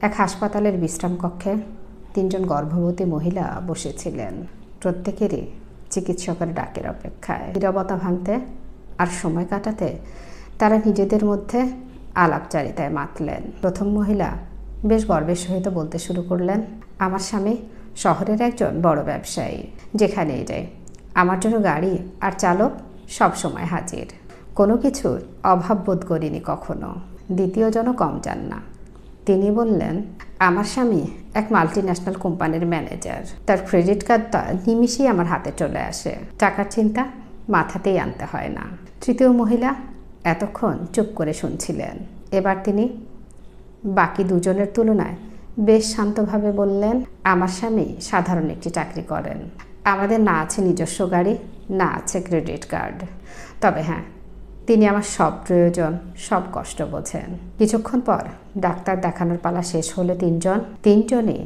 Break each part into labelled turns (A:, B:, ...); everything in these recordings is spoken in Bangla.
A: এক হাসপাতালের বিশ্রাম কক্ষে ৩ জন গর্ভবতী মহিলা বসেছিলেন, প্রত্যেকেরই চিকিৎসকের ডাকের অপেক্ষায়। নীরবতা ভাঙতে আর সময় কাটাতে তারা নিজেদের মধ্যে আলাপচারিতায় মাতলেন। প্রথম মহিলা বেশ গর্বের সহিত বলতে শুরু করলেন, আমার স্বামী শহরের একজন বড় ব্যবসায়ী, যেখানেই যায় আমার জন্য গাড়ি আর চালক সব সময় হাজির, কোনো কিছুর অভাব বোধ করিনি কখনো। দ্বিতীয় জনও কম যান না, তিনি বললেন, আমার স্বামী এক মাল্টিন্যাশনাল কোম্পানির ম্যানেজার, তার ক্রেডিট কার্ডটা নিমিষেই আমার হাতে চলে আসে, টাকার চিন্তা মাথাতেই আনতে হয় না। তৃতীয় মহিলা এতক্ষণ চুপ করে শুনছিলেন, এবার তিনি বাকি দুজনের তুলনায় বেশ শান্তভাবে বললেন, আমার স্বামী সাধারণ একটি চাকরি করেন, আমাদের না আছে নিজস্ব গাড়ি, না আছে ক্রেডিট কার্ড, তবে হ্যাঁ, তিনি আমার সব প্রয়োজন, সব কষ্ট বোঝেন। কিছুক্ষণ পর ডাক্তার দেখানোর পালা শেষ হলে তিনজনই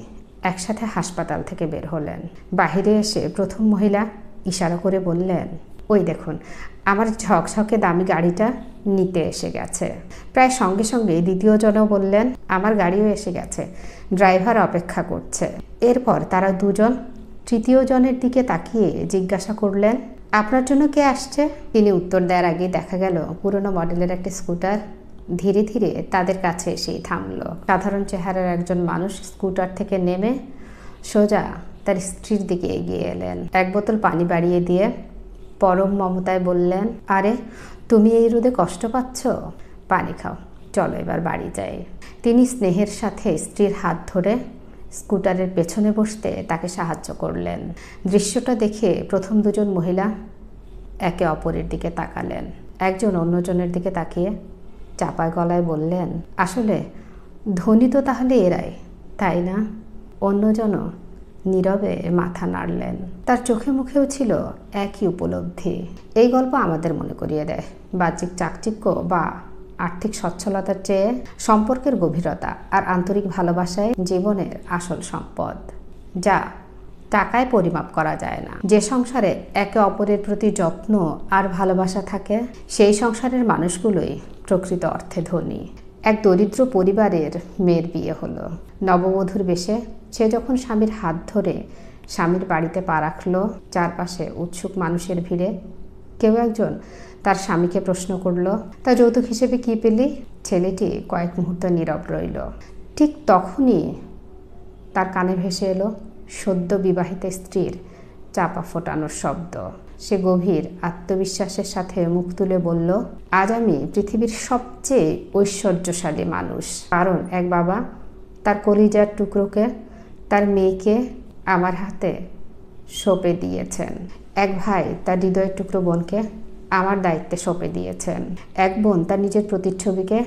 A: একসাথে হাসপাতাল থেকে বের হলেন। বাহিরে এসে প্রথম মহিলা ইশারা করে বললেন, ওই দেখুন, আমার ঝকঝকে দামি গাড়িটা নিতে এসে গেছে। প্রায় সঙ্গে সঙ্গে দ্বিতীয় জনও বললেন, আমার গাড়িও এসে গেছে, ড্রাইভার অপেক্ষা করছে। এরপর তারা দুজন তৃতীয় জনের দিকে তাকিয়ে জিজ্ঞাসা করলেন, আপনার জন্য কে আসছে? তিনি উত্তর দেওয়ার আগে দেখা গেল পুরনো মডেলের একটি স্কুটার ধীরে ধীরে তাদের কাছে এসেই থামল। সাধারণ চেহারার একজন মানুষ স্কুটার থেকে নেমে সোজা তার স্ত্রীর দিকে এগিয়ে এলেন। এক বোতল পানি বাড়িয়ে দিয়ে পরম মমতায় বললেন, আরে তুমি এই রোদে কষ্ট পাচ্ছ, পানি খাও, চলো এবার বাড়ি যাই। তিনি স্নেহের সাথে স্ত্রীর হাত ধরে স্কুটারের পেছনে বসতে তাকে সাহায্য করলেন। দৃশ্যটা দেখে প্রথম দুজন মহিলা একে অপরের দিকে তাকালেন। একজন অন্যজনের দিকে তাকিয়ে চাপা গলায় বললেন, আসলে ধনী তো তাহলে এরাই, তাই না? অন্যজনও নীরবে মাথা নাড়লেন। তার চোখে মুখেও ছিল একই উপলব্ধি। এই গল্প আমাদের মনে করিয়ে দেয়, বাহ্যিক চাকচিক্য বা আর্থিক সচ্ছলতার চেয়ে সম্পর্কের গভীরতা আর আন্তরিক ভালোবাসায় জীবনের আসল সম্পদ, যা টাকায় পরিমাপ করা যায় না। যে সংসারে একে অপরের প্রতি যত্ন আর ভালোবাসা থাকে, সেই সংসারের মানুষগুলোই প্রকৃত অর্থে ধনী। এক দরিদ্র পরিবারের মেয়ের বিয়ে হলো। নববধূর বেশে সে যখন স্বামীর হাত ধরে স্বামীর বাড়িতে পা রাখল, চারপাশে উৎসুক মানুষের ভিড়ে কেউ একজন তার স্বামীকে প্রশ্ন করল, তা যৌতুক হিসেবে কি পেলি? ছেলেটি কয়েক মুহূর্ত নীরব রইল। ঠিক তখনই তার কানে ভেসে এলো সদ্য বিবাহিত স্ত্রীর চাপা ফোটানোর শব্দ। সে গভীর আত্মবিশ্বাসের সাথে মুখ তুলে বলল, আজ আমি পৃথিবীর সবচেয়ে ঐশ্বর্যশালী মানুষ, কারণ এক বাবা তার কলিজার টুকরোকে, তার মেয়েকে আমার হাতে সঁপে দিয়েছেন। এক ভাই তার হৃদয়ের টুকরো বোনকে আমার দায়িত্বে সঁপে দিয়েছেন। এক বোন তার নিজের প্রতিচ্ছবিকে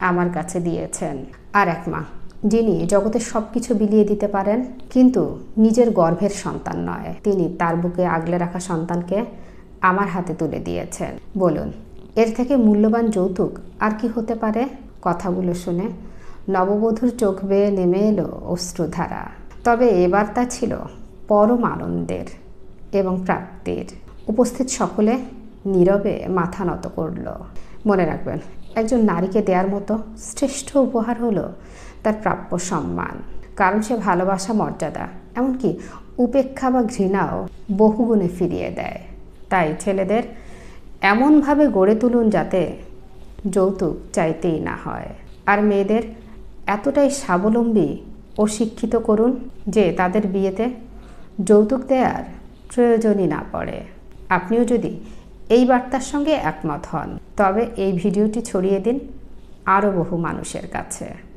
A: আমার কাছে দিয়েছেন। আর এক মা, যিনি জগতের সব কিছু বিলিয়ে দিতে পারেন, কিন্তু নিজের গর্ভের সন্তান নয়, তিনি তার বুকে আগলে রাখা সন্তানকে আমার হাতে তুলে দিয়েছেন। বলুন, এর থেকে মূল্যবান যৌতুক আর কি হতে পারে? কথাগুলো শুনে নববধূর চোখ বেয়ে নেমে এলো অশ্রুধারা। তবে এবার তা ছিল পরম আনন্দের এবং প্রাপ্তির। উপস্থিত সকলে নীরবে মাথা নত করল। মনে রাখবেন, একজন নারীকে দেওয়ার মতো শ্রেষ্ঠ উপহার হলো তার প্রাপ্য সম্মান, কারণ সে ভালোবাসা, মর্যাদা, এমনকি উপেক্ষা বা ঘৃণাও বহুগুণে ফিরিয়ে দেয়। তাই ছেলেদের এমনভাবে গড়ে তুলুন যাতে যৌতুক চাইতেই না হয়, আর মেয়েদের এতটাই স্বাবলম্বী ও শিক্ষিত করুন যে তাদের বিয়েতে যৌতুক দেওয়ার প্রয়োজনই না পড়ে। আপনিও যদি এই বার্তার সঙ্গে একমত হন, তবে এই ভিডিওটি ছড়িয়ে দিন আরও বহু মানুষের কাছে।